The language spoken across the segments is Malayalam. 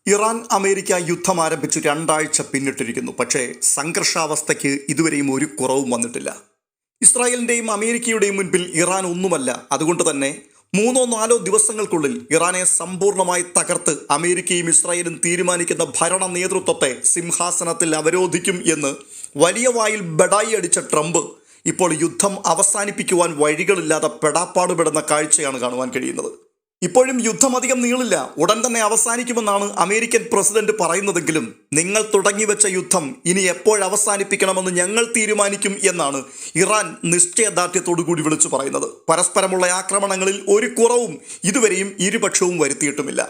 ഇറാൻ അമേരിക്ക യുദ്ധം ആരംഭിച്ച് 2 ആഴ്ച പിന്നിട്ടിരിക്കുന്നു. പക്ഷേ സംഘർഷാവസ്ഥയ്ക്ക് ഇതുവരെയും ഒരു കുറവും വന്നിട്ടില്ല. ഇസ്രായേലിൻ്റെയും അമേരിക്കയുടെയും മുൻപിൽ ഇറാൻ ഒന്നുമല്ല. അതുകൊണ്ട് തന്നെ 3-4 ദിവസങ്ങൾക്കുള്ളിൽ ഇറാനെ സമ്പൂർണ്ണമായി തകർത്ത് അമേരിക്കയും ഇസ്രായേലും തീരുമാനിക്കുന്ന ഭരണ നേതൃത്വത്തെ സിംഹാസനത്തിൽ അവരോധിക്കും എന്ന് വലിയ വായിൽ ബഡായി അടിച്ച ട്രംപ് ഇപ്പോൾ യുദ്ധം അവസാനിപ്പിക്കുവാൻ വഴികളില്ലാതെ പെടാപ്പാടുപെടുന്ന കാഴ്ചയാണ് കാണുവാൻ കഴിയുന്നത്. ഇപ്പോഴും യുദ്ധം അധികം നീളില്ല, ഉടൻ തന്നെ അവസാനിക്കുമെന്നാണ് അമേരിക്കൻ പ്രസിഡന്റ് പറയുന്നതെങ്കിലും നിങ്ങൾ തുടങ്ങിവെച്ച യുദ്ധം ഇനി എപ്പോഴവസാനിപ്പിക്കണമെന്ന് ഞങ്ങൾ തീരുമാനിക്കും എന്നാണ് ഇറാൻ നിശ്ചയദാർഢ്യത്തോടുകൂടി വിളിച്ചു പറയുന്നത്. പരസ്പരമുള്ള ആക്രമണങ്ങളിൽ ഒരു കുറവും ഇതുവരെയും ഇരുപക്ഷവും വരുത്തിയിട്ടുമില്ല.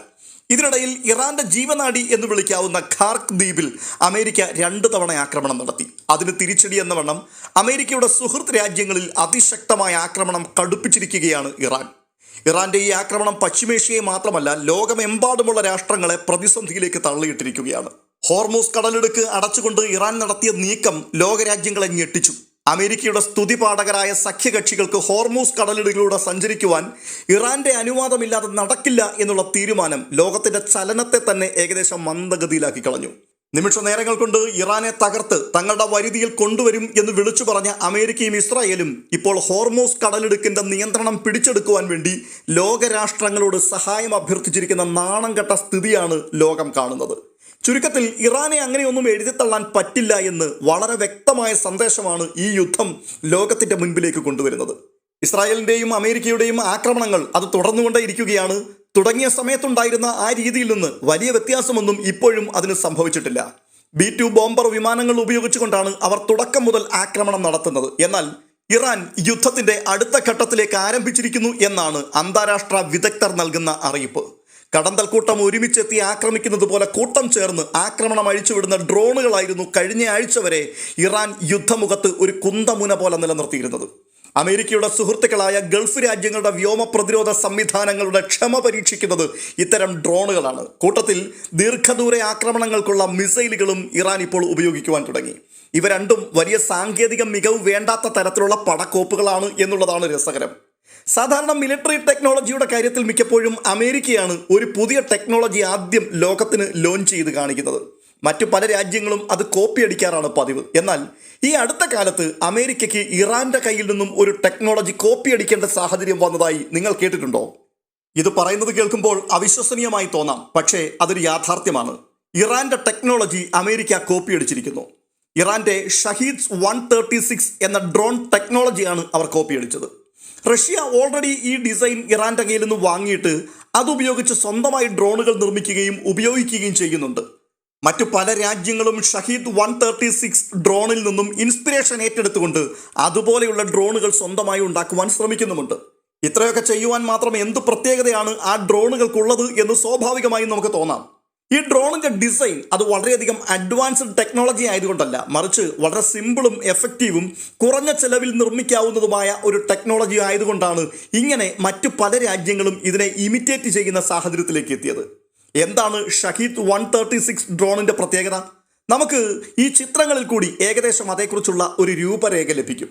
ഇതിനിടയിൽ ഇറാന്റെ ജീവനാഡി എന്ന് വിളിക്കാവുന്ന ഖാർക്ക് ദ്വീപിൽ അമേരിക്ക 2 തവണ ആക്രമണം നടത്തി. അതിന് തിരിച്ചടി എന്ന വണ്ണം അമേരിക്കയുടെ സുഹൃത്ത് രാജ്യങ്ങളിൽ അതിശക്തമായ ആക്രമണം കടുപ്പിച്ചിരിക്കുകയാണ് ഇറാൻ. ഇറാന്റെ ഈ ആക്രമണം പശ്ചിമേഷ്യയെ മാത്രമല്ല ലോകമെമ്പാടുമുള്ള രാഷ്ട്രങ്ങളെ പ്രതിസന്ധിയിലേക്ക് തള്ളിയിട്ടിരിക്കുകയാണ്. ഹോർമൂസ് കടലിടുക്ക് അടച്ചുകൊണ്ട് ഇറാൻ നടത്തിയ നീക്കം ലോകരാജ്യങ്ങളെ ഞെട്ടിച്ചു. അമേരിക്കയുടെ സ്തുതിപാഠകരായ സഖ്യകക്ഷികൾക്ക് ഹോർമൂസ് കടലിടുക്കിലൂടെ സഞ്ചരിക്കുവാൻ ഇറാന്റെ അനുവാദമില്ലാതെ നടക്കില്ല എന്നുള്ള തീരുമാനം ലോകത്തിന്റെ ചലനത്തെ തന്നെ ഏകദേശം മന്ദഗതിയിലാക്കി കളഞ്ഞു. നിമിഷ നേരങ്ങൾ കൊണ്ട് ഇറാനെ തകർത്ത് തങ്ങളുടെ വരുതിയിൽ കൊണ്ടുവരും എന്ന് വിളിച്ചു പറഞ്ഞ അമേരിക്കയും ഇസ്രായേലും ഇപ്പോൾ ഹോർമൂസ് കടലിടുക്കിന്റെ നിയന്ത്രണം പിടിച്ചെടുക്കുവാൻ വേണ്ടി ലോകരാഷ്ട്രങ്ങളോട് സഹായം അഭ്യർത്ഥിച്ചിരിക്കുന്ന നാണം കെട്ട സ്ഥിതിയാണ് ലോകം കാണുന്നത്. ചുരുക്കത്തിൽ ഇറാനെ അങ്ങനെയൊന്നും എഴുതിത്തള്ളാൻ പറ്റില്ല എന്ന് വളരെ വ്യക്തമായ സന്ദേശമാണ് ഈ യുദ്ധം ലോകത്തിന്റെ മുൻപിലേക്ക് കൊണ്ടുവരുന്നത്. ഇസ്രായേലിന്റെയും അമേരിക്കയുടെയും ആക്രമണങ്ങൾ അത് തുടർന്നുകൊണ്ടേയിരിക്കുകയാണ്. തുടങ്ങിയ സമയത്തുണ്ടായിരുന്ന ആ രീതിയിൽ നിന്ന് വലിയ വ്യത്യാസമൊന്നും ഇപ്പോഴും അതിന് സംഭവിച്ചിട്ടില്ല. B-2 ബോംബർ വിമാനങ്ങൾ ഉപയോഗിച്ചുകൊണ്ടാണ് അവർ തുടക്കം മുതൽ ആക്രമണം നടത്തുന്നത്. എന്നാൽ ഇറാൻ യുദ്ധത്തിന്റെ അടുത്ത ഘട്ടത്തിലേക്ക് ആരംഭിച്ചിരിക്കുന്നു എന്നാണ് അന്താരാഷ്ട്ര വിദഗ്ധർ നൽകുന്ന അറിയിപ്പ്. കടന്തൽ കൂട്ടം ഒരുമിച്ചെത്തി ആക്രമിക്കുന്നത് പോലെ കൂട്ടം ചേർന്ന് ആക്രമണം അഴിച്ചുവിടുന്ന ഡ്രോണുകളായിരുന്നു കഴിഞ്ഞ ആഴ്ച വരെ ഇറാൻ യുദ്ധമുഖത്ത് ഒരു കുന്തമുന പോലെ നിലനിർത്തിയിരുന്നത്. അമേരിക്കയുടെ സുഹൃത്തുക്കളായ ഗൾഫ് രാജ്യങ്ങളുടെ വ്യോമ പ്രതിരോധ സംവിധാനങ്ങളുടെ ക്ഷമ പരീക്ഷിക്കുന്നത് ഇത്തരം ഡ്രോണുകളാണ്. കൂട്ടത്തിൽ ദീർഘദൂര ആക്രമണങ്ങൾക്കുള്ള മിസൈലുകളും ഇറാൻ ഇപ്പോൾ ഉപയോഗിക്കുവാൻ തുടങ്ങി. ഇവ രണ്ടും വലിയ സാങ്കേതിക മികവ് വേണ്ടാത്ത തരത്തിലുള്ള പടക്കോപ്പുകളാണ് എന്നുള്ളതാണ് രസകരം. സാധാരണ മിലിറ്ററി ടെക്നോളജിയുടെ കാര്യത്തിൽ മിക്കപ്പോഴും അമേരിക്കയാണ് ഒരു പുതിയ ടെക്നോളജി ആദ്യം ലോകത്തിന് ലോഞ്ച് ചെയ്ത് കാണിക്കുന്നത്. മറ്റു പല രാജ്യങ്ങളും അത് കോപ്പി അടിക്കാറാണ് പതിവ്. എന്നാൽ ഈ അടുത്ത കാലത്ത് അമേരിക്കയ്ക്ക് ഇറാന്റെ കയ്യിൽ നിന്നും ഒരു ടെക്നോളജി കോപ്പി അടിക്കേണ്ട സാഹചര്യം വന്നതായി നിങ്ങൾ കേട്ടിട്ടുണ്ടോ? ഇത് പറയുന്നത് കേൾക്കുമ്പോൾ അവിശ്വസനീയമായി തോന്നാം, പക്ഷേ അതൊരു യാഥാർത്ഥ്യമാണ്. ഇറാന്റെ ടെക്നോളജി അമേരിക്ക കോപ്പി അടിച്ചിരിക്കുന്നു. ഇറാന്റെ ഷഹീദ് 136 എന്ന ഡ്രോൺ ടെക്നോളജിയാണ് അവർ കോപ്പി അടിച്ചത്. റഷ്യ ഓൾറെഡി ഈ ഡിസൈൻ ഇറാന്റെ കയ്യിൽ നിന്ന് വാങ്ങിയിട്ട് അതുപയോഗിച്ച് സ്വന്തമായി ഡ്രോണുകൾ നിർമ്മിക്കുകയും ഉപയോഗിക്കുകയും ചെയ്യുന്നുണ്ട്. മറ്റു പല രാജ്യങ്ങളും ഷഹീദ് 136 ഡ്രോണിൽ നിന്നും ഇൻസ്പിറേഷൻ ഏറ്റെടുത്തുകൊണ്ട് അതുപോലെയുള്ള ഡ്രോണുകൾ സ്വന്തമായി ഉണ്ടാക്കുവാൻ ശ്രമിക്കുന്നുമുണ്ട്. ഇത്രയൊക്കെ ചെയ്യുവാൻ മാത്രം എന്ത് പ്രത്യേകതയാണ് ആ ഡ്രോണുകൾക്കുള്ളത് എന്ന് സ്വാഭാവികമായും നമുക്ക് തോന്നാം. ഈ ഡ്രോണിന്റെ ഡിസൈൻ അത് വളരെയധികം അഡ്വാൻസ്ഡ് ടെക്നോളജി ആയതുകൊണ്ടല്ല, മറിച്ച് വളരെ സിമ്പിളും എഫക്റ്റീവും കുറഞ്ഞ ചെലവിൽ നിർമ്മിക്കാവുന്നതുമായ ഒരു ടെക്നോളജി ആയതുകൊണ്ടാണ് ഇങ്ങനെ മറ്റു പല രാജ്യങ്ങളും ഇതിനെ ഇമിറ്റേറ്റ് ചെയ്യുന്ന സാഹചര്യത്തിലേക്ക് എത്തിയത്. എന്താണ് ഷഹീദ് 136 ഡ്രോണിന്റെ പ്രത്യേകത? നമുക്ക് ഈ ചിത്രങ്ങളിൽ കൂടി ഏകദേശം അതേക്കുറിച്ചുള്ള ഒരു രൂപരേഖ ലഭിക്കും.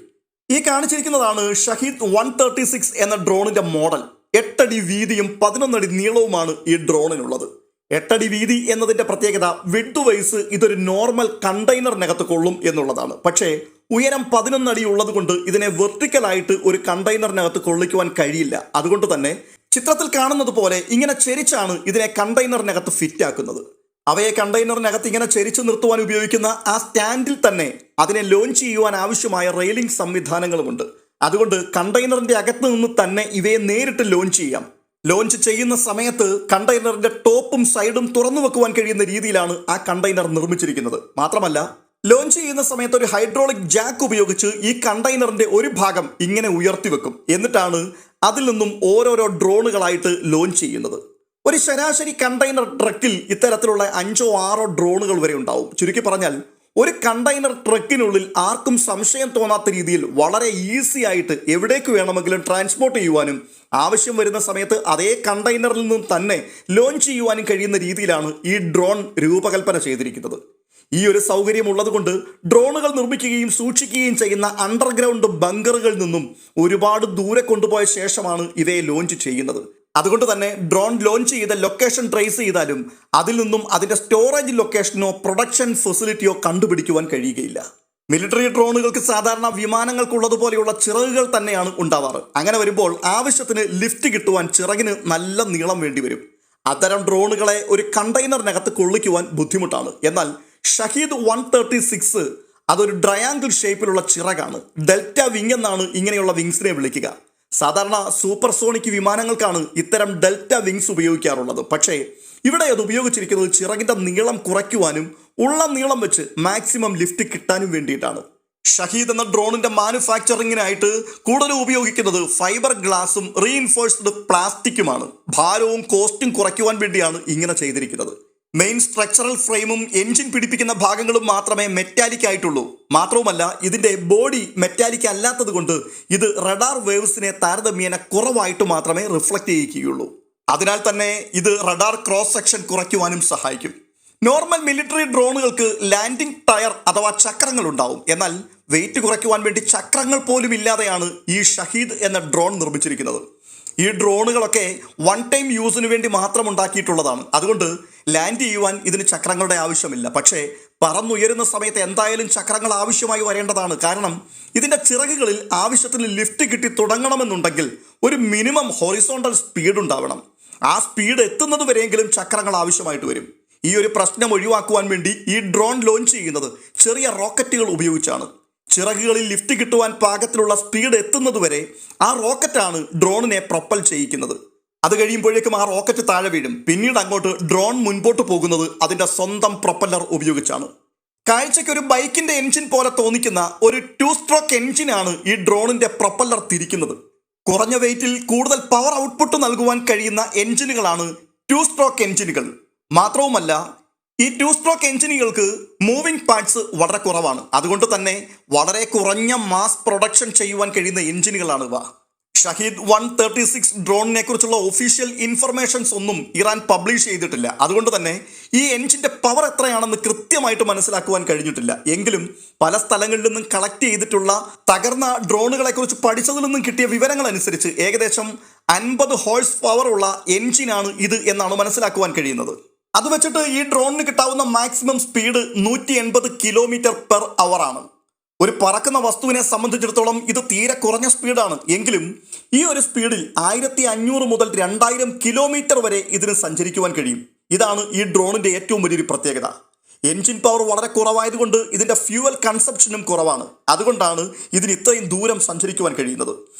ഈ കാണിച്ചിരിക്കുന്നതാണ് ഷഹീദ് 136 എന്ന ഡ്രോണിന്റെ മോഡൽ. 8 അടി വീതിയും 11 അടി നീളവുമാണ് ഈ ഡ്രോണിനുള്ളത്. 8 അടി വീതി എന്നതിന്റെ പ്രത്യേകത വിഡ്ത് വൈസ് ഇതൊരു നോർമൽ കണ്ടെയ്നറിനകത്ത് കൊള്ളും എന്നുള്ളതാണ്. പക്ഷേ ഉയരം 11 അടി ഉള്ളത് കൊണ്ട് ഇതിനെ വെർട്ടിക്കലായിട്ട് ഒരു കണ്ടെയ്നറിനകത്ത് കൊള്ളിക്കുവാൻ കഴിയില്ല. അതുകൊണ്ട് തന്നെ ചിത്രത്തിൽ കാണുന്നത് പോലെ ഇങ്ങനെ ചെരിച്ചാണ് ഇതിനെ കണ്ടെയ്നറിനകത്ത് ഫിറ്റ് ആക്കുന്നത്. അവയെ കണ്ടെയ്നറിനകത്ത് ഇങ്ങനെ ചെരിച്ചു നിർത്തുവാൻ ഉപയോഗിക്കുന്ന ആ സ്റ്റാൻഡിൽ തന്നെ അതിനെ ലോഞ്ച് ചെയ്യുവാൻ ആവശ്യമായ റെയിലിംഗ് സംവിധാനങ്ങളുമുണ്ട്. അതുകൊണ്ട് കണ്ടെയ്നറിന്റെ അകത്ത് നിന്ന് തന്നെ ഇവയെ നേരിട്ട് ലോഞ്ച് ചെയ്യാം. ലോഞ്ച് ചെയ്യുന്ന സമയത്ത് കണ്ടെയ്നറിന്റെ ടോപ്പും സൈഡും തുറന്നു വെക്കുവാൻ കഴിയുന്ന രീതിയിലാണ് ആ കണ്ടെയ്നർ നിർമ്മിച്ചിരിക്കുന്നത്. മാത്രമല്ല ലോഞ്ച് ചെയ്യുന്ന സമയത്ത് ഒരു ഹൈഡ്രോളിക് ജാക്ക് ഉപയോഗിച്ച് ഈ കണ്ടെയ്നറിന്റെ ഒരു ഭാഗം ഇങ്ങനെ ഉയർത്തി വെക്കും. എന്നിട്ടാണ് അതിൽ നിന്നും ഓരോരോ ഡ്രോണുകളായിട്ട് ലോഞ്ച് ചെയ്യുന്നത്. ഒരു ശരാശരി കണ്ടെയ്നർ ട്രക്കിൽ ഇത്തരത്തിലുള്ള 5-6 ഡ്രോണുകൾ വരെ ഉണ്ടാവും. ചുരുക്കി പറഞ്ഞാൽ ഒരു കണ്ടെയ്നർ ട്രക്കിനുള്ളിൽ ആർക്കും സംശയം തോന്നാത്ത രീതിയിൽ വളരെ ഈസി ആയിട്ട് എവിടേക്ക് വേണമെങ്കിലും ട്രാൻസ്പോർട്ട് ചെയ്യുവാനും ആവശ്യം വരുന്ന സമയത്ത് അതേ കണ്ടെയ്നറിൽ നിന്നും തന്നെ ലോഞ്ച് ചെയ്യുവാനും കഴിയുന്ന രീതിയിലാണ് ഈ ഡ്രോൺ രൂപകൽപ്പന ചെയ്തിരിക്കുന്നത്. ഈ ഒരു സൗകര്യം ഉള്ളതുകൊണ്ട് ഡ്രോണുകൾ നിർമ്മിക്കുകയും സൂക്ഷിക്കുകയും ചെയ്യുന്ന അണ്ടർഗ്രൗണ്ട് ബങ്കറുകളിൽ നിന്നും ഒരുപാട് ദൂരെ കൊണ്ടുപോയ ശേഷമാണ് ഇവയെ ലോഞ്ച് ചെയ്യുന്നത്. അതുകൊണ്ട് തന്നെ ഡ്രോൺ ലോഞ്ച് ചെയ്ത ലൊക്കേഷൻ ട്രേസ് ചെയ്താലും അതിൽ നിന്നും അതിന്റെ സ്റ്റോറേജ് ലൊക്കേഷനോ പ്രൊഡക്ഷൻ ഫെസിലിറ്റിയോ കണ്ടുപിടിക്കുവാൻ കഴിയുകയില്ല. മിലിറ്ററി ഡ്രോണുകൾക്ക് സാധാരണ വിമാനങ്ങൾക്കുള്ളതുപോലെയുള്ള ചിറകുകൾ തന്നെയാണ് ഉണ്ടാവാറ്. അങ്ങനെ വരുമ്പോൾ ആവശ്യത്തിന് ലിഫ്റ്റ് കിട്ടുവാൻ ചിറകിന് നല്ല നീളം വേണ്ടി വരും. അത്തരം ഡ്രോണുകളെ ഒരു കണ്ടെയ്നറിനകത്ത് കൊള്ളിക്കുവാൻ ബുദ്ധിമുട്ടാണ്. എന്നാൽ ഷഹീദ് 136 അതൊരു ട്രയാങ്കിൾ ഷേപ്പിലുള്ള ചിറകാണ്. ഡെൽറ്റ വിങ് എന്നാണ് ഇങ്ങനെയുള്ള വിങ്സിനെ വിളിക്കുക. സാധാരണ സൂപ്പർസോണിക് വിമാനങ്ങൾക്കാണ് ഇത്തരം ഡെൽറ്റ വിങ്സ് ഉപയോഗിക്കാറുള്ളത്. പക്ഷേ ഇവിടെ അത് ഉപയോഗിച്ചിരിക്കുന്നത് ചിറകിന്റെ നീളം കുറയ്ക്കുവാനും ഉള്ള നീളം വെച്ച് മാക്സിമം ലിഫ്റ്റ് കിട്ടാനും വേണ്ടിയിട്ടാണ്. ഷഹീദ് എന്ന ഡ്രോണിന്റെ മാനുഫാക്ചറിങ്ങിനായിട്ട് കൂടുതലും ഉപയോഗിക്കുന്നത് ഫൈബർ ഗ്ലാസും റീഇൻഫോഴ്സ്ഡ് പ്ലാസ്റ്റിക്കുമാണ്. ഭാരവും കോസ്റ്റും കുറയ്ക്കുവാൻ വേണ്ടിയാണ് ഇങ്ങനെ ചെയ്തിരിക്കുന്നത്. മെയിൻ സ്ട്രക്ചറൽ ഫ്രെയിമും എൻജിൻ പിടിപ്പിക്കുന്ന ഭാഗങ്ങളും മാത്രമേ മെറ്റാലിക് ആയിട്ടുള്ളൂ. മാത്രവുമല്ല ഇതിന്റെ ബോഡി മെറ്റാലിക് അല്ലാത്തത് കൊണ്ട് ഇത് റഡാർ വേവ്സിനെ താരതമ്യേന കുറവായിട്ട് മാത്രമേ റിഫ്ലക്ട് ചെയ്യിക്കുകയുള്ളൂ. അതിനാൽ തന്നെ ഇത് റഡാർ ക്രോസ് സെക്ഷൻ കുറയ്ക്കുവാനും സഹായിക്കും. നോർമൽ മിലിറ്ററി ഡ്രോണുകൾക്ക് ലാൻഡിംഗ് ടയർ അഥവാ ചക്രങ്ങൾ ഉണ്ടാവും. എന്നാൽ വെയിറ്റ് കുറയ്ക്കുവാൻ വേണ്ടി ചക്രങ്ങൾ പോലും ഇല്ലാതെയാണ് ഈ ഷഹീദ് എന്ന ഡ്രോൺ നിർമ്മിച്ചിരിക്കുന്നത്. ഈ ഡ്രോണുകളൊക്കെ വൺ ടൈം യൂസിന് വേണ്ടി മാത്രം ഉണ്ടാക്കിയിട്ടുള്ളതാണ്. അതുകൊണ്ട് ലാൻഡ് ചെയ്യുവാൻ ഇതിന് ചക്രങ്ങളുടെ ആവശ്യമില്ല. പക്ഷേ പറന്നുയരുന്ന സമയത്ത് എന്തായാലും ചക്രങ്ങൾ ആവശ്യമായി വരേണ്ടതാണ്. കാരണം ഇതിൻ്റെ ചിറകുകളിൽ ആവശ്യത്തിന് ലിഫ്റ്റ് കിട്ടി തുടങ്ങണമെന്നുണ്ടെങ്കിൽ ഒരു മിനിമം ഹൊറിസോണ്ടൽ സ്പീഡ് ഉണ്ടാവണം. ആ സ്പീഡ് എത്തുന്നത് വരെയെങ്കിലും ചക്രങ്ങൾ ആവശ്യമായിട്ട് വരും. ഈ ഒരു പ്രശ്നം ഒഴിവാക്കുവാൻ വേണ്ടി ഈ ഡ്രോൺ ലോഞ്ച് ചെയ്യുന്നത് ചെറിയ റോക്കറ്റുകൾ ഉപയോഗിച്ചാണ്. ചിറകുകളിൽ ലിഫ്റ്റ് കിട്ടുവാൻ പാകത്തിലുള്ള സ്പീഡ് എത്തുന്നതുവരെ ആ റോക്കറ്റാണ് ഡ്രോണിനെ പ്രൊപ്പൽ ചെയ്യിക്കുന്നത്. അത് കഴിയുമ്പോഴേക്കും ആ റോക്കറ്റ് താഴെ വീഴും. പിന്നീട് അങ്ങോട്ട് ഡ്രോൺ മുൻപോട്ട് പോകുന്നത് അതിൻ്റെ സ്വന്തം പ്രൊപ്പല്ലർ ഉപയോഗിച്ചാണ്. കാഴ്ചയ്ക്ക് ഒരു ബൈക്കിന്റെ എൻജിൻ പോലെ തോന്നിക്കുന്ന ഒരു 2 സ്ട്രോക്ക് എൻജിനാണ് ഈ ഡ്രോണിന്റെ പ്രൊപ്പല്ലർ തിരിക്കുന്നത്. കുറഞ്ഞ വെയിറ്റിൽ കൂടുതൽ പവർ ഔട്ട്പുട്ട് നൽകുവാൻ കഴിയുന്ന എൻജിനുകളാണ് 2 സ്ട്രോക്ക് എൻജിനുകൾ. മാത്രവുമല്ല ഈ 2 സ്ട്രോക്ക് എൻജിനുകൾക്ക് മൂവിംഗ് പാർട്സ് വളരെ കുറവാണ്. അതുകൊണ്ട് തന്നെ വളരെ കുറഞ്ഞ മാസ് പ്രൊഡക്ഷൻ ചെയ്യുവാൻ കഴിയുന്ന എൻജിനുകളാണ് ഇവ. ഷഹീദ് 136 ഡ്രോണിനെ കുറിച്ചുള്ള ഒഫീഷ്യൽ ഇൻഫർമേഷൻസ് ഒന്നും ഇറാൻ പബ്ലിഷ് ചെയ്തിട്ടില്ല. അതുകൊണ്ട് തന്നെ ഈ എൻജിന്റെ പവർ എത്രയാണെന്ന് കൃത്യമായിട്ട് മനസ്സിലാക്കുവാൻ കഴിഞ്ഞിട്ടില്ല. എങ്കിലും പല സ്ഥലങ്ങളിൽ നിന്നും കളക്ട് ചെയ്തിട്ടുള്ള തകർന്ന ഡ്രോണുകളെ കുറിച്ച് പഠിച്ചതിൽ നിന്നും കിട്ടിയ വിവരങ്ങൾ അനുസരിച്ച് ഏകദേശം 50 ഹോഴ്സ് പവർ ഉള്ള എൻജിനാണ് ഇത് എന്നാണ് മനസ്സിലാക്കുവാൻ കഴിയുന്നത്. അത് വെച്ചിട്ട് ഈ ഡ്രോണിന് കിട്ടാവുന്ന മാക്സിമം സ്പീഡ് 180 km/h ആണ്. ഒരു പറക്കുന്ന വസ്തുവിനെ സംബന്ധിച്ചിടത്തോളം ഇത് തീരെ കുറഞ്ഞ സ്പീഡാണ്. എങ്കിലും ഈ ഒരു സ്പീഡിൽ 1500 മുതൽ 2000 km വരെ ഇതിന് സഞ്ചരിക്കുവാൻ കഴിയും. ഇതാണ് ഈ ഡ്രോണിന്റെ ഏറ്റവും വലിയൊരു പ്രത്യേകത. എൻജിൻ പവർ വളരെ കുറവായതുകൊണ്ട് ഇതിന്റെ ഫ്യൂവൽ കൺസപ്ഷനും കുറവാണ്. അതുകൊണ്ടാണ് ഇതിന് ഇത്രയും ദൂരം സഞ്ചരിക്കുവാൻ കഴിയുന്നത്.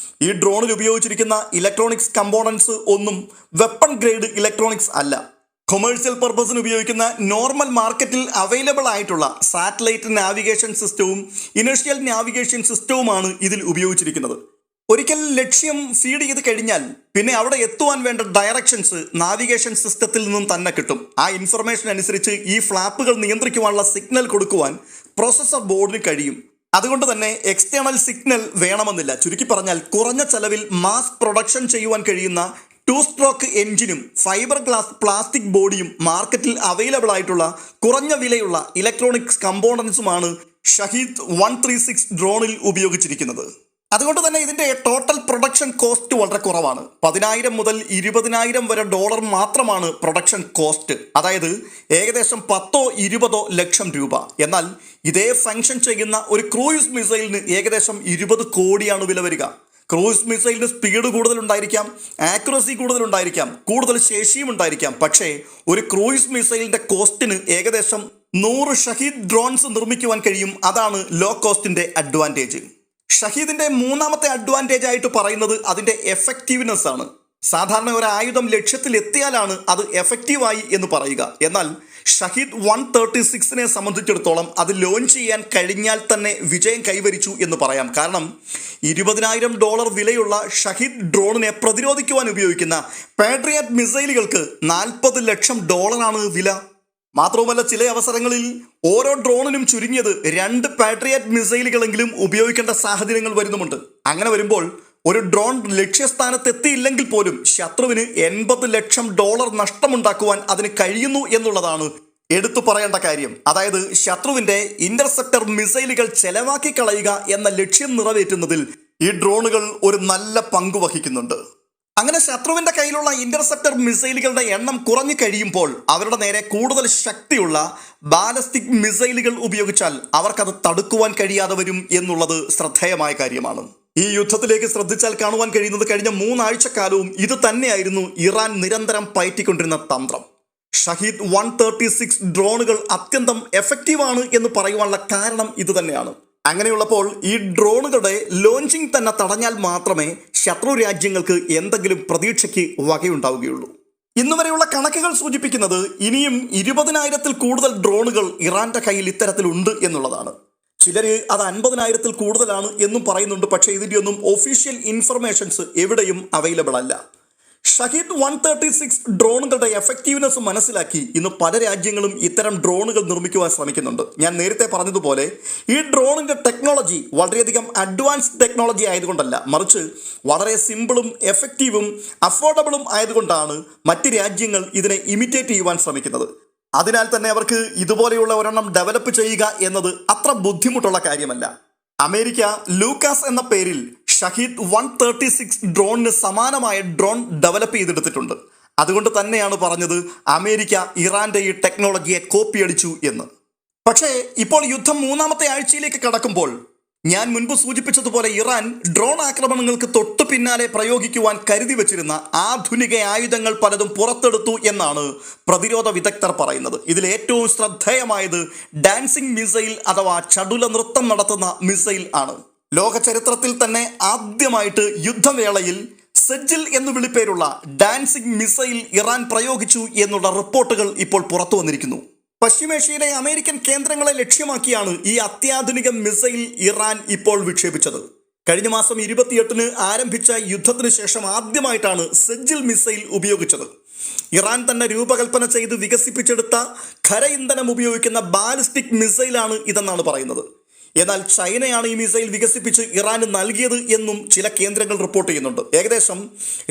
ഈ ഡ്രോണിൽ ഉപയോഗിച്ചിരിക്കുന്ന ഇലക്ട്രോണിക്സ് കമ്പോണൻസ് ഒന്നും വെപ്പൺ ഗ്രേഡ് ഇലക്ട്രോണിക്സ് അല്ല. കൊമേഴ്സ്യൽ പർപ്പസിന് ഉപയോഗിക്കുന്ന നോർമൽ മാർക്കറ്റിൽ അവൈലബിൾ ആയിട്ടുള്ള സാറ്റലൈറ്റ് നാവിഗേഷൻ സിസ്റ്റവും ഇനേർഷ്യൽ നാവിഗേഷൻ സിസ്റ്റവുമാണ് ഇതിൽ ഉപയോഗിച്ചിരിക്കുന്നത്. ഒരിക്കൽ ലക്ഷ്യം ഫീഡ് ചെയ്ത് കഴിഞ്ഞാൽ പിന്നെ അവിടെ എത്തുവാൻ വേണ്ട ഡയറക്ഷൻസ് നാവിഗേഷൻ സിസ്റ്റത്തിൽ നിന്നും തന്നെ കിട്ടും. ആ ഇൻഫർമേഷൻ അനുസരിച്ച് ഈ ഫ്ലാപ്പുകൾ നിയന്ത്രിക്കുവാനുള്ള സിഗ്നൽ കൊടുക്കുവാൻ പ്രോസസർ ബോർഡിന് കഴിയും. അതുകൊണ്ട് തന്നെ എക്സ്റ്റേണൽ സിഗ്നൽ വേണമെന്നില്ല. ചുരുക്കി പറഞ്ഞാൽ കുറഞ്ഞ ചെലവിൽ മാസ് പ്രൊഡക്ഷൻ ചെയ്യുവാൻ കഴിയുന്ന 2 സ്ട്രോക്ക് എൻജിനും ഫൈബർ ഗ്ലാസ് പ്ലാസ്റ്റിക് ബോഡിയും മാർക്കറ്റിൽ അവൈലബിൾ ആയിട്ടുള്ള കുറഞ്ഞ വിലയുള്ള ഇലക്ട്രോണിക്സ് കമ്പോണൻസുമാണ് ഷഹീദ് 136 ഡ്രോണിൽ ഉപയോഗിച്ചിരിക്കുന്നത്. അതുകൊണ്ട് തന്നെ ഇതിന്റെ ടോട്ടൽ പ്രൊഡക്ഷൻ കോസ്റ്റ് വളരെ കുറവാണ്. 10,000 മുതൽ 20,000 വരെ ഡോളർ മാത്രമാണ് പ്രൊഡക്ഷൻ കോസ്റ്റ്. അതായത് ഏകദേശം 10-20 ലക്ഷം രൂപ. എന്നാൽ ഇതേ ഫംഗ്ഷൻ ചെയ്യുന്ന ഒരു ക്രൂയിസ് മിസൈലിന് ഏകദേശം 20 കോടിയാണ് വില വരിക. ക്രൂയിസ് മിസൈലിന് സ്പീഡ് കൂടുതലുണ്ടായിരിക്കാം, ആക്യുറസി കൂടുതലുണ്ടായിരിക്കാം, കൂടുതൽ ശേഷിയും ഉണ്ടായിരിക്കാം. പക്ഷേ ഒരു ക്രൂയിസ് മിസൈലിന്റെ കോസ്റ്റിന് ഏകദേശം 100 ഷഹീദ് ഡ്രോൺസ് നിർമ്മിക്കുവാൻ കഴിയും. അതാണ് ലോ കോസ്റ്റിന്റെ അഡ്വാൻറ്റേജ്. ഷഹീദിന്റെ മൂന്നാമത്തെ അഡ്വാൻറ്റേജ് ആയിട്ട് പറയുന്നത് അതിന്റെ എഫക്റ്റീവ്നെസ് ആണ്. സാധാരണ ഒരു ആയുധം ലക്ഷ്യത്തിൽ എത്തിയാലാണ് അത് എഫക്റ്റീവായി എന്ന് പറയുക. എന്നാൽ ഷഹീദ് 136നെ സംബന്ധിച്ചിടത്തോളം അത് ലോഞ്ച് ചെയ്യാൻ കഴിഞ്ഞാൽ തന്നെ വിജയം കൈവരിച്ചു എന്ന് പറയാം. കാരണം $20,000 വിലയുള്ള ഷഹീദ് ഡ്രോണിനെ പ്രതിരോധിക്കുവാൻ ഉപയോഗിക്കുന്ന പാട്രിയറ്റ് മിസൈലുകൾക്ക് $40 ലക്ഷം വില. മാത്രവുമല്ല ചില അവസരങ്ങളിൽ ഓരോ ഡ്രോണിനും ചുരുങ്ങിയത് 2 പാട്രിയറ്റ് മിസൈലുകളെങ്കിലും ഉപയോഗിക്കേണ്ട സാഹചര്യങ്ങൾ വരുന്നുമുണ്ട്. അങ്ങനെ വരുമ്പോൾ ഒരു ഡ്രോൺ ലക്ഷ്യസ്ഥാനത്ത് എത്തിയില്ലെങ്കിൽ പോലും ശത്രുവിന് $80 ലക്ഷം നഷ്ടമുണ്ടാക്കുവാൻ അതിന് കഴിയുന്നു എന്നുള്ളതാണ് എടുത്തു പറയേണ്ട കാര്യം. അതായത് ശത്രുവിന്റെ ഇന്റർസെപ്റ്റർ മിസൈലുകൾ ചെലവാക്കി കളയുക എന്ന ലക്ഷ്യം നിറവേറ്റുന്നതിൽ ഈ ഡ്രോണുകൾ ഒരു നല്ല പങ്ക് വഹിക്കുന്നുണ്ട്. അങ്ങനെ ശത്രുവിന്റെ കയ്യിലുള്ള ഇന്റർസെപ്റ്റർ മിസൈലുകളുടെ എണ്ണം കുറഞ്ഞു കഴിയുമ്പോൾ അവരുടെ നേരെ കൂടുതൽ ശക്തിയുള്ള ബാലസ്റ്റിക് മിസൈലുകൾ ഉപയോഗിച്ചാൽ അവർക്കത് തടുക്കുവാൻ കഴിയാതെ വരും എന്നുള്ളത് ശ്രദ്ധേയമായ കാര്യമാണ്. ഈ യുദ്ധത്തിലേക്ക് ശ്രദ്ധിച്ചാൽ കാണുവാൻ കഴിയുന്നത് കഴിഞ്ഞ 3 ആഴ്ചക്കാലവും ഇത് തന്നെയായിരുന്നു ഇറാൻ നിരന്തരം പയറ്റിക്കൊണ്ടിരുന്ന തന്ത്രം. ഷഹീദ് 136 ഡ്രോണുകൾ അത്യന്തം എഫക്റ്റീവാണ് എന്ന് പറയുവാനുള്ള കാരണം ഇത് തന്നെയാണ്. അങ്ങനെയുള്ളപ്പോൾ ഈ ഡ്രോണുകളുടെ ലോഞ്ചിങ് തന്നെ തടഞ്ഞാൽ മാത്രമേ ശത്രു രാജ്യങ്ങൾക്ക് എന്തെങ്കിലും പ്രതീക്ഷയ്ക്ക് വകയുണ്ടാവുകയുള്ളൂ. ഇന്നുവരെയുള്ള കണക്കുകൾ സൂചിപ്പിക്കുന്നത് ഇനിയും 20,000-ൽ കൂടുതൽ ഡ്രോണുകൾ ഇറാന്റെ കയ്യിൽ ഇത്തരത്തിലുണ്ട് എന്നുള്ളതാണ്. ചിലര് അത് 50,000-ൽ കൂടുതലാണ് എന്നും പറയുന്നുണ്ട്. പക്ഷേ ഇതിൻ്റെ ഒന്നും ഒഫീഷ്യൽ ഇൻഫർമേഷൻസ് എവിടെയും അവൈലബിൾ അല്ല. ഷഹീദ് 136 ഡ്രോണുകളുടെ എഫക്റ്റീവ്നെസ് മനസ്സിലാക്കി ഇന്ന് പല രാജ്യങ്ങളും ഇത്തരം ഡ്രോണുകൾ നിർമ്മിക്കുവാൻ ശ്രമിക്കുന്നുണ്ട്. ഞാൻ നേരത്തെ പറഞ്ഞതുപോലെ ഈ ഡ്രോണിൻ്റെ ടെക്നോളജി വളരെയധികം അഡ്വാൻസ്ഡ് ടെക്നോളജി ആയതുകൊണ്ടല്ല, മറിച്ച് വളരെ സിമ്പിളും എഫക്റ്റീവും അഫോർഡബിളും ആയതുകൊണ്ടാണ് മറ്റ് രാജ്യങ്ങൾ ഇതിനെ ഇമിറ്റേറ്റ് ചെയ്യുവാൻ ശ്രമിക്കുന്നത്. അതിനാൽ തന്നെ അവർക്ക് ഇതുപോലെയുള്ള ഒരെണ്ണം ഡെവലപ്പ് ചെയ്യുക എന്നത് അത്ര ബുദ്ധിമുട്ടുള്ള കാര്യമല്ല. അമേരിക്ക ലൂക്കാസ് എന്ന പേരിൽ ഷഹീദ് 136 ഡ്രോണിന് സമാനമായ ഡ്രോൺ ഡെവലപ്പ് ചെയ്തെടുത്തിട്ടുണ്ട്. അതുകൊണ്ട് തന്നെയാണ് പറഞ്ഞത് അമേരിക്ക ഇറാന്റെ ഈ ടെക്നോളജിയെ കോപ്പിയടിച്ചു എന്ന്. പക്ഷേ ഇപ്പോൾ യുദ്ധം 3-ാമത്തെ ആഴ്ചയിലേക്ക് കടക്കുമ്പോൾ ഞാൻ മുൻപ് സൂചിപ്പിച്ചതുപോലെ ഇറാൻ ഡ്രോൺ ആക്രമണങ്ങൾക്ക് തൊട്ടു പിന്നാലെ പ്രയോഗിക്കുവാൻ കരുതി വച്ചിരുന്ന ആധുനിക ആയുധങ്ങൾ പലതും പുറത്തെടുത്തു എന്നാണ് പ്രതിരോധ വിദഗ്ധർ പറയുന്നത്. ഇതിൽ ഏറ്റവും ശ്രദ്ധേയമായത് ഡാൻസിംഗ് മിസൈൽ അഥവാ ചടുല നൃത്തം നടത്തുന്ന മിസൈൽ ആണ്. ലോക ചരിത്രത്തിൽ തന്നെ ആദ്യമായിട്ട് യുദ്ധവേളയിൽ സെജിൽ എന്ന് വിളിപ്പേരുള്ള ഡാൻസിംഗ് മിസൈൽ ഇറാൻ പ്രയോഗിച്ചു എന്നുള്ള റിപ്പോർട്ടുകൾ ഇപ്പോൾ പുറത്തു വന്നിരിക്കുന്നു. പശ്ചിമേഷ്യയിലെ അമേരിക്കൻ കേന്ദ്രങ്ങളെ ലക്ഷ്യമാക്കിയാണ് ഈ അത്യാധുനിക മിസൈൽ ഇറാൻ ഇപ്പോൾ വിക്ഷേപിച്ചത്. കഴിഞ്ഞ മാസം 28-ന് ആരംഭിച്ച യുദ്ധത്തിന് ശേഷം ആദ്യമായിട്ടാണ് സെജിൽ മിസൈൽ ഉപയോഗിച്ചത്. ഇറാൻ തന്നെ രൂപകൽപ്പന ചെയ്ത് വികസിപ്പിച്ചെടുത്ത ഖര ഇന്ധനം ഉപയോഗിക്കുന്ന ബാലിസ്റ്റിക് മിസൈലാണ് ഇതെന്നാണ് പറയുന്നത്. എന്നാൽ ചൈനയാണ് ഈ മിസൈൽ വികസിപ്പിച്ച് ഇറാന് നൽകിയത് എന്നും ചില കേന്ദ്രങ്ങൾ റിപ്പോർട്ട് ചെയ്യുന്നുണ്ട്. ഏകദേശം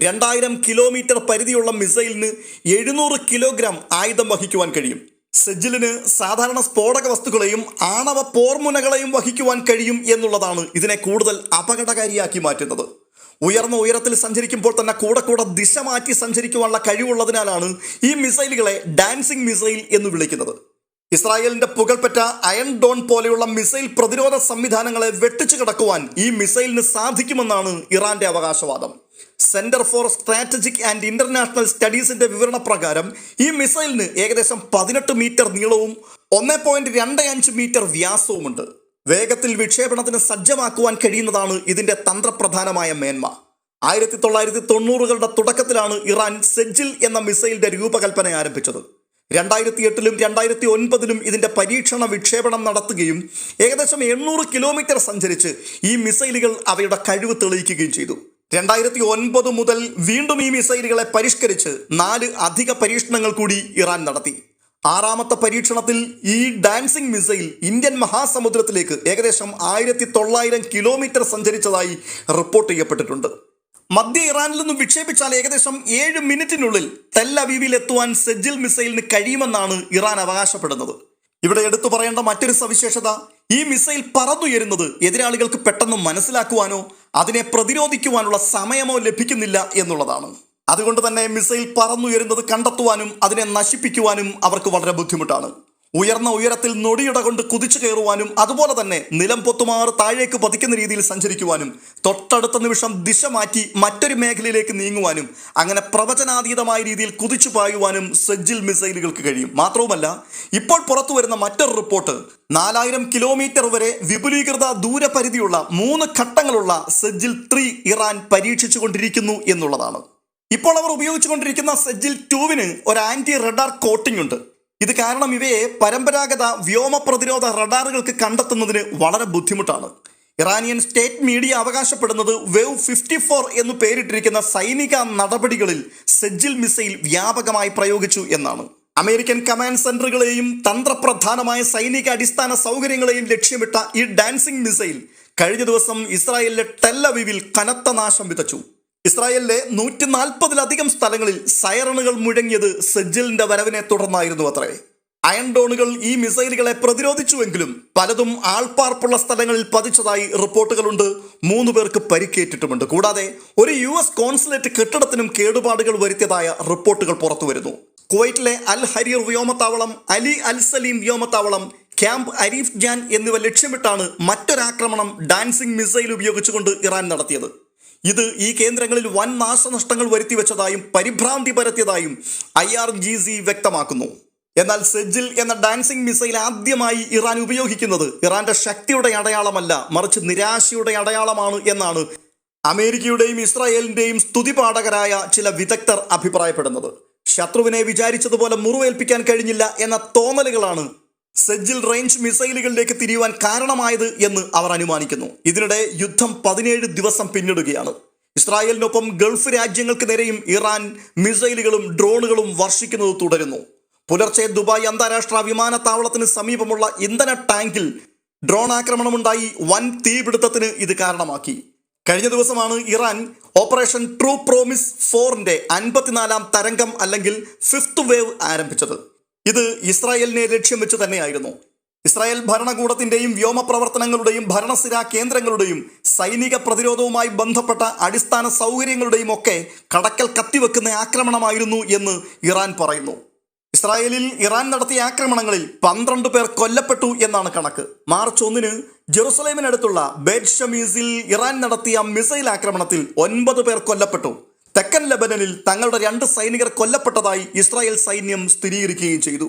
2000 കിലോമീറ്റർ പരിധിയുള്ള മിസൈലിന് 700 കിലോഗ്രാം ആയുധം വഹിക്കുവാൻ കഴിയും. സെജിലിന് സാധാരണ സ്ഫോടക വസ്തുക്കളെയും ആണവ പോർമുനകളെയും വഹിക്കുവാൻ കഴിയും എന്നുള്ളതാണ് ഇതിനെ കൂടുതൽ അപകടകാരിയാക്കി മാറ്റുന്നത്. ഉയർന്ന ഉയരത്തിൽ സഞ്ചരിക്കുമ്പോൾ തന്നെ കൂടെ ദിശ മാറ്റി സഞ്ചരിക്കുവാനുള്ള കഴിവുള്ളതിനാലാണ് ഈ മിസൈലുകളെ ഡാൻസിംഗ് മിസൈൽ എന്ന് വിളിക്കുന്നത്. ഇസ്രായേലിന്റെ പുകൾപ്പെട്ട അയൺ ഡോൺ പോലെയുള്ള മിസൈൽ പ്രതിരോധ സംവിധാനങ്ങളെ വെട്ടിച്ചു കിടക്കുവാൻ ഈ മിസൈലിന് സാധിക്കുമെന്നാണ് ഇറാന്റെ അവകാശവാദം. Centre for strategic and international സ്റ്റഡീസിന്റെ വിവരണ പ്രകാരം ഈ മിസൈലിന് ഏകദേശം 18 മീറ്റർ നീളവും 1.25 മീറ്റർ വ്യാസവുമുണ്ട്. വേഗത്തിൽ വിക്ഷേപണത്തിന് സജ്ജമാക്കുവാൻ കഴിയുന്നതാണ് ഇതിന്റെ തന്ത്രപ്രധാനമായ മേന്മ. 1990-കളുടെ തുടക്കത്തിലാണ് ഇറാൻ സെജിൽ എന്ന മിസൈലിന്റെ രൂപകൽപ്പന ആരംഭിച്ചത്. 2008-ലും 2009-ലും ഇതിന്റെ പരീക്ഷണ വിക്ഷേപണം നടത്തുകയും ഏകദേശം 800 കിലോമീറ്റർ സഞ്ചരിച്ച് ഈ മിസൈലുകൾ അവയുടെ കഴിവ് തെളിയിക്കുകയും ചെയ്തു. 2009 മുതൽ വീണ്ടും ഈ മിസൈലുകളെ പരിഷ്കരിച്ച് 4 അധിക പരീക്ഷണങ്ങൾ കൂടി ഇറാൻ നടത്തി. 6-ാമത്തെ പരീക്ഷണത്തിൽ ഈ ഡാൻസിംഗ് മിസൈൽ ഇന്ത്യൻ മഹാസമുദ്രത്തിലേക്ക് ഏകദേശം 1900 കിലോമീറ്റർ സഞ്ചരിച്ചതായി റിപ്പോർട്ട് ചെയ്യപ്പെട്ടിട്ടുണ്ട്. മധ്യ ഇറാനിൽ നിന്നും വിക്ഷേപിച്ചാൽ ഏകദേശം 7 മിനിറ്റിനുള്ളിൽ ടെൽ അവീവിൽ എത്തുവാൻ സെജിൽ മിസൈലിന് കഴിയുമെന്നാണ് ഇറാൻ അവകാശപ്പെടുന്നത്. ഇവിടെ എടുത്തു പറയേണ്ട മറ്റൊരു സവിശേഷത, ഈ മിസൈൽ പറന്നുയരുന്നത് എതിരാളികൾക്ക് പെട്ടെന്ന് മനസ്സിലാക്കുവാനോ അതിനെ പ്രതിരോധിക്കുവാനുള്ള സമയമോ ലഭിക്കുന്നില്ല എന്നുള്ളതാണ്. അതുകൊണ്ട് തന്നെ മിസൈൽ പറന്നുയരുന്നത് കണ്ടെത്തുവാനും അതിനെ നശിപ്പിക്കുവാനും അവർക്ക് വളരെ ബുദ്ധിമുട്ടാണ്. ഉയർന്ന ഉയരത്തിൽ നൊടിയിട കൊണ്ട് കുതിച്ചു കയറുവാനും അതുപോലെ തന്നെ നിലം പൊത്തുമാറ് താഴേക്ക് പതിക്കുന്ന രീതിയിൽ സഞ്ചരിക്കുവാനും തൊട്ടടുത്ത നിമിഷം ദിശ മാറ്റി മറ്റൊരു മേഖലയിലേക്ക് നീങ്ങുവാനും അങ്ങനെ പ്രവചനാതീതമായ രീതിയിൽ കുതിച്ചു പായുവാനും സെജിൽ മിസൈലുകൾക്ക് കഴിയും. മാത്രവുമല്ല, ഇപ്പോൾ പുറത്തു വരുന്ന മറ്റൊരു റിപ്പോർട്ട് 4000 കിലോമീറ്റർ വരെ വിപുലീകൃത ദൂരപരിധിയുള്ള 3 ഘട്ടങ്ങളുള്ള സെജിൽ 3 ഇറാൻ പരീക്ഷിച്ചു കൊണ്ടിരിക്കുന്നു എന്നുള്ളതാണ്. ഇപ്പോൾ അവർ ഉപയോഗിച്ചുകൊണ്ടിരിക്കുന്ന സെജിൽ 2-ന് ഒരു ആന്റി റഡാർ കോട്ടിംഗ് ഉണ്ട്. ഇത് കാരണം ഇവയെ പരമ്പരാഗത വ്യോമ പ്രതിരോധ റഡാറുകൾക്ക് കണ്ടെത്തുന്നതിന് വളരെ ബുദ്ധിമുട്ടാണ്. ഇറാനിയൻ സ്റ്റേറ്റ് മീഡിയ അവകാശപ്പെടുന്നത് വേവ് 54 എന്ന് പേരിട്ടിരിക്കുന്ന സൈനിക നടപടികളിൽ സെജിൽ മിസൈൽ വ്യാപകമായി പ്രയോഗിച്ചു എന്നാണ്. അമേരിക്കൻ കമാൻഡ് സെന്ററുകളെയും തന്ത്രപ്രധാനമായ സൈനിക അടിസ്ഥാന സൗകര്യങ്ങളെയും ലക്ഷ്യമിട്ട ഈ ഡാൻസിംഗ് മിസൈൽ കഴിഞ്ഞ ദിവസം ഇസ്രായേലിലെ ടെൽ അവീവിൽ കനത്ത നാശം വിതച്ചു. ഇസ്രായേലിലെ 140-ലധികം സ്ഥലങ്ങളിൽ സൈറണുകൾ മുഴങ്ങിയത് സെജിലിന്റെ വരവിനെ തുടർന്നായിരുന്നു അത്രേ. അയൺ ഡോണുകൾ ഈ മിസൈലുകളെ പ്രതിരോധിച്ചുവെങ്കിലും പലതും ആൾപ്പാർപ്പുള്ള സ്ഥലങ്ങളിൽ പതിച്ചതായി റിപ്പോർട്ടുകളുണ്ട്. 3 പേർക്ക് പരിക്കേറ്റിട്ടുമുണ്ട്. കൂടാതെ ഒരു US കോൺസുലേറ്റ് കെട്ടിടത്തിനും കേടുപാടുകൾ വരുത്തിയതായ റിപ്പോർട്ടുകൾ പുറത്തുവരുന്നു. കുവൈറ്റിലെ അൽ ഹരീർ വ്യോമത്താവളം, അലി അൽ സലീം വ്യോമത്താവളം, ക്യാമ്പ് അരീഫ് ജാൻ എന്നിവ ലക്ഷ്യമിട്ടാണ് മറ്റൊരാക്രമണം ഡാൻസിംഗ് മിസൈൽ ഉപയോഗിച്ചുകൊണ്ട് ഇറാൻ നടത്തിയത്. ഇത് ഈ കേന്ദ്രങ്ങളിൽ വൻ നാശനഷ്ടങ്ങൾ വരുത്തിവെച്ചതായും പരിഭ്രാന്തി പരത്തിയതായും IRGC വ്യക്തമാക്കുന്നു. എന്നാൽ സെജിൽ എന്ന ഡാൻസിംഗ് മിസൈൽ ആദ്യമായി ഇറാൻ ഉപയോഗിക്കുന്നത് ഇറാന്റെ ശക്തിയുടെ അടയാളമല്ല, മറിച്ച് നിരാശയുടെ അടയാളമാണ് എന്നാണ് അമേരിക്കയുടെയും ഇസ്രായേലിന്റെയും സ്തുതിപാഠകരായ ചില വിദഗ്ധർ അഭിപ്രായപ്പെടുന്നത്. ശത്രുവിനെ വിചാരിച്ചതുപോലെ മുറിവേൽപ്പിക്കാൻ കഴിഞ്ഞില്ല എന്ന തോന്നലുകളാണ് സെജിൽ റേഞ്ച് മിസൈലുകളിലേക്ക് തിരിയുവാൻ കാരണമായത് എന്ന് അവർ അനുമാനിക്കുന്നു. ഇതിനിടെ യുദ്ധം 17 ദിവസം പിന്നിടുകയാണ്. ഇസ്രായേലിനൊപ്പം ഗൾഫ് രാജ്യങ്ങൾക്ക് നേരെയും ഇറാൻ മിസൈലുകളും ഡ്രോണുകളും വർഷിക്കുന്നത് തുടരുന്നു. പുലർച്ചെ ദുബായ് അന്താരാഷ്ട്ര വിമാനത്താവളത്തിന് സമീപമുള്ള ഇന്ധന ടാങ്കിൽ ഡ്രോൺ ആക്രമണമുണ്ടായി. വൻ തീപിടുത്തത്തിന് ഇത് കാരണമാക്കി. കഴിഞ്ഞ ദിവസമാണ് ഇറാൻ ഓപ്പറേഷൻ ട്രൂ പ്രോമിസ് 4ന്റെ 54ാം തരംഗം അല്ലെങ്കിൽ 5th വേവ് ആരംഭിച്ചത്. ഇത് ഇസ്രായേലിനെ ലക്ഷ്യം വെച്ച് തന്നെയായിരുന്നു. ഇസ്രായേൽ ഭരണകൂടത്തിന്റെയും വ്യോമപ്രവർത്തനങ്ങളുടെയും ഭരണസിരാ കേന്ദ്രങ്ങളുടെയും സൈനിക പ്രതിരോധവുമായി ബന്ധപ്പെട്ട അടിസ്ഥാന സൗകര്യങ്ങളുടെയും ഒക്കെ കടക്കൽ കത്തിവെക്കുന്ന ആക്രമണമായിരുന്നു എന്ന് ഇറാൻ പറയുന്നു. ഇസ്രായേലിൽ ഇറാൻ നടത്തിയ ആക്രമണങ്ങളിൽ 12 പേർ കൊല്ലപ്പെട്ടു എന്നാണ് കണക്ക്. മാർച്ച് 1 ജെറുസലേമിനടുത്തുള്ള ബേറ്റ് ഷമീസിൽ ഇറാൻ നടത്തിയ മിസൈൽ ആക്രമണത്തിൽ 9 പേർ കൊല്ലപ്പെട്ടു. തെക്കൻ ലെബനനിൽ തങ്ങളുടെ 2 സൈനികർ കൊല്ലപ്പെട്ടതായി ഇസ്രായേൽ സൈന്യം സ്ഥിരീകരിക്കുകയും ചെയ്തു.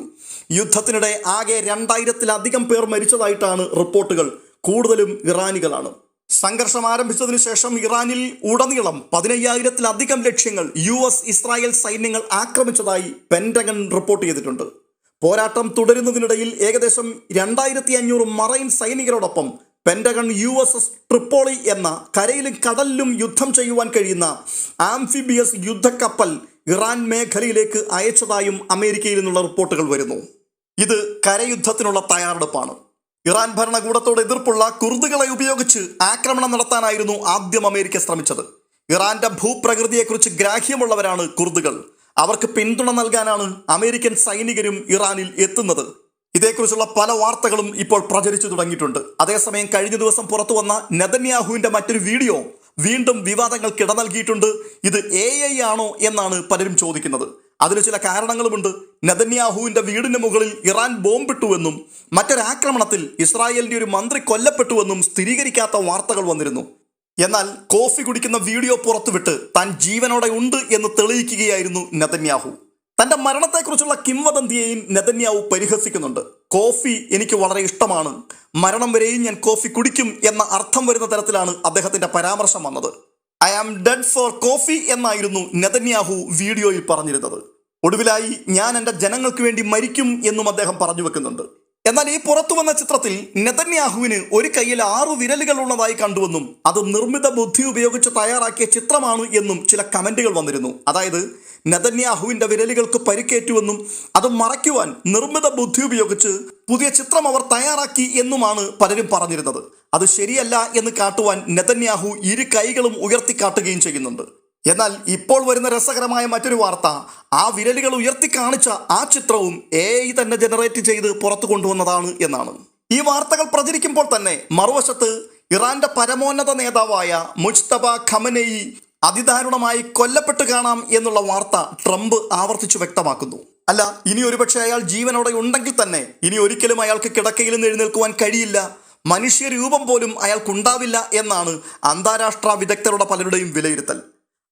യുദ്ധത്തിനിടെ ആകെ 2000-ത്തിലധികം പേർ മരിച്ചതായിട്ടാണ് റിപ്പോർട്ടുകൾ. കൂടുതലും ഇറാനികളാണ്. സംഘർഷം ആരംഭിച്ചതിനു ശേഷം ഇറാനിൽ ഉടനീളം 15,000-ത്തിലധികം ലക്ഷ്യങ്ങൾ US ഇസ്രായേൽ സൈന്യങ്ങൾ ആക്രമിച്ചതായി പെന്റഗൺ റിപ്പോർട്ട് ചെയ്തിട്ടുണ്ട്. പോരാട്ടം തുടരുന്നതിനിടയിൽ ഏകദേശം 2500 മറൈൻ സൈനികരോടൊപ്പം പെന്റഗൺ USS ട്രിപ്പോളി എന്ന കരയിലും കടലിലും യുദ്ധം ചെയ്യുവാൻ കഴിയുന്ന ആംഫിബിയസ് യുദ്ധക്കപ്പൽ ഇറാൻ മേഖലയിലേക്ക് അയച്ചതായും അമേരിക്കയിൽ നിന്നുള്ള റിപ്പോർട്ടുകൾ വരുന്നു. ഇത് കരയുദ്ധത്തിനുള്ള തയ്യാറെടുപ്പാണ്. ഇറാൻ ഭരണകൂടത്തോട് എതിർപ്പുള്ള കുർദുകളെ ഉപയോഗിച്ച് ആക്രമണം നടത്താനായിരുന്നു ആദ്യം അമേരിക്ക ശ്രമിച്ചത്. ഇറാന്റെ ഭൂപ്രകൃതിയെക്കുറിച്ച് ഗ്രാഹ്യമുള്ളവരാണ് കുർദുകൾ. അവർക്ക് പിന്തുണ നൽകാനാണ് അമേരിക്കൻ സൈനികരും ഇറാനിൽ എത്തുന്നത്. ഇതേക്കുറിച്ചുള്ള പല വാർത്തകളും ഇപ്പോൾ പ്രചരിച്ചു തുടങ്ങിയിട്ടുണ്ട്. അതേസമയം കഴിഞ്ഞ ദിവസം പുറത്തു വന്ന നെതന്യാഹുവിന്റെ മറ്റൊരു വീഡിയോ വീണ്ടും വിവാദങ്ങൾക്ക് ഇട നൽകിയിട്ടുണ്ട്. ഇത് AI ആണോ എന്നാണ് പലരും ചോദിക്കുന്നത്. അതിന് ചില കാരണങ്ങളുമുണ്ട്. നെതന്യാഹുവിന്റെ വീടിന് മുകളിൽ ഇറാൻ ബോംബിട്ടുവെന്നും മറ്റൊരാക്രമണത്തിൽ ഇസ്രായേലിന്റെ ഒരു മന്ത്രി കൊല്ലപ്പെട്ടുവെന്നും സ്ഥിരീകരിക്കാത്ത വാർത്തകൾ വന്നിരുന്നു. എന്നാൽ കോഫി കുടിക്കുന്ന വീഡിയോ പുറത്തുവിട്ട് താൻ ജീവനോടെ ഉണ്ട് എന്ന് തെളിയിക്കുകയായിരുന്നു നെതന്യാഹു. തന്റെ മരണത്തെക്കുറിച്ചുള്ള കിംവദന്തിയെയും നെതന്യാഹു പരിഹസിക്കുന്നുണ്ട്. കോഫി എനിക്ക് വളരെ ഇഷ്ടമാണ്, മരണം വരെയും ഞാൻ കോഫി കുടിക്കും എന്ന അർത്ഥം വരുന്ന തരത്തിലാണ് അദ്ദേഹത്തിന്റെ പരാമർശം വന്നത്. I am dead for coffee എന്നായിരുന്നു നെതന്യാഹു വീഡിയോയിൽ പറഞ്ഞിരുന്നത്. ഒടുവിലായി ഞാൻ എൻ്റെ ജനങ്ങൾക്ക് വേണ്ടി മരിക്കും എന്നും അദ്ദേഹം പറഞ്ഞു വെക്കുന്നുണ്ട്. എന്നാൽ ഈ പുറത്തു വന്ന ചിത്രത്തിൽ നെതന്യാഹുവിന് ഒരു കയ്യിൽ 6 വിരലുകൾ ഉള്ളതായി കണ്ടുവെന്നും അത് നിർമ്മിത ബുദ്ധി ഉപയോഗിച്ച് തയ്യാറാക്കിയ ചിത്രമാണ് എന്നും ചില കമന്റുകൾ വന്നിരുന്നു. അതായത് നെതന്യാഹുവിന്റെ വിരലുകൾക്ക് പരിക്കേറ്റുവെന്നും അത് മറയ്ക്കുവാൻ നിർമ്മിത ബുദ്ധി ഉപയോഗിച്ച് പുതിയ ചിത്രം അവർ തയ്യാറാക്കി എന്നുമാണ് പലരും പറഞ്ഞിരുന്നത്. അത് ശരിയല്ല എന്ന് കാട്ടുവാൻ നെതന്യാഹു 2 കൈകളും ഉയർത്തിക്കാട്ടുകയും ചെയ്യുന്നുണ്ട്. എന്നാൽ ഇപ്പോൾ വരുന്ന രസകരമായ മറ്റൊരു വാർത്ത ആ വിരലുകൾ ഉയർത്തി കാണിച്ച ആ ചിത്രവും AI തന്നെ ജനറേറ്റ് ചെയ്ത് പുറത്തു കൊണ്ടുവന്നതാണ് എന്നാണ്. ഈ വാർത്തകൾ പ്രചരിക്കുമ്പോൾ തന്നെ മറുവശത്ത് ഇറാന്റെ പരമോന്നത നേതാവായ മുജ്തബ ഖമനേയി അതിദാരുണമായി കൊല്ലപ്പെട്ട് കാണാം എന്നുള്ള വാർത്ത ട്രംപ് ആവർത്തിച്ചു വ്യക്തമാക്കുന്നു. അല്ല, ഇനി ഒരുപക്ഷെ അയാൾ ജീവനോടെ ഉണ്ടെങ്കിൽ തന്നെ ഇനി ഒരിക്കലും അയാൾക്ക് കിടക്കയിൽ നിന്ന് എഴുന്നേൽക്കുവാൻ കഴിയില്ല, മനുഷ്യരൂപം പോലും അയാൾക്കുണ്ടാവില്ല എന്നാണ് അന്താരാഷ്ട്ര വിദഗ്ധരുടെ പലരുടെയും വിലയിരുത്തൽ.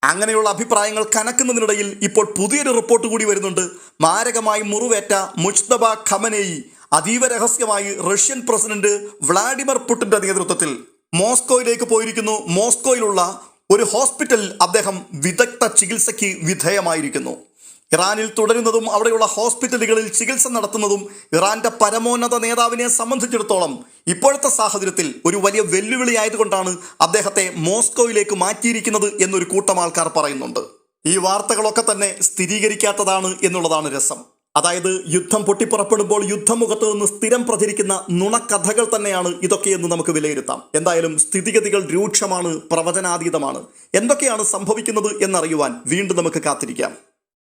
അങ്ങനെയുള്ള അഭിപ്രായങ്ങൾ കനക്കുന്നതിനിടയിൽ ഇപ്പോൾ പുതിയൊരു റിപ്പോർട്ട് കൂടി വരുന്നുണ്ട്. മാരകമായി മുറിവേറ്റ മുജ്തബ ഖമനേയി അതീവ രഹസ്യമായി റഷ്യൻ പ്രസിഡന്റ് വ്ളാഡിമിർ പുടിന്റെ നേതൃത്വത്തിൽ മോസ്കോയിലേക്ക് പോയിരിക്കുന്നു. മോസ്കോയിലുള്ള ഒരു ഹോസ്പിറ്റലിൽ അദ്ദേഹം വിദഗ്ധ ചികിത്സയ്ക്ക് വിധേയമായിരിക്കുന്നു. ഇറാനിൽ തുടരുന്നതും അവിടെയുള്ള ഹോസ്പിറ്റലുകളിൽ ചികിത്സ നടത്തുന്നതും ഇറാന്റെ പരമോന്നത നേതാവിനെ സംബന്ധിച്ചിടത്തോളം ഇപ്പോഴത്തെ സാഹചര്യത്തിൽ ഒരു വലിയ വെല്ലുവിളി ആയതുകൊണ്ടാണ് അദ്ദേഹത്തെ മോസ്കോയിലേക്ക് മാറ്റിയിരിക്കുന്നത് എന്നൊരു കൂട്ടം ആൾക്കാർ പറയുന്നുണ്ട്. ഈ വാർത്തകളൊക്കെ തന്നെ സ്ഥിരീകരിക്കാത്തതാണ് എന്നുള്ളതാണ് രസം. അതായത് യുദ്ധം പൊട്ടിപ്പുറപ്പെടുമ്പോൾ യുദ്ധമുഖത്ത് നിന്ന് സ്ഥിരം പ്രചരിക്കുന്ന നുണക്കഥകൾ തന്നെയാണ് ഇതൊക്കെയെന്ന് നമുക്ക് വിലയിരുത്താം. എന്തായാലും സ്ഥിതിഗതികൾ രൂക്ഷമാണ്, പ്രവചനാതീതമാണ്. എന്തൊക്കെയാണ് സംഭവിക്കുന്നത് എന്നറിയുവാൻ വീണ്ടും നമുക്ക് കാത്തിരിക്കാം.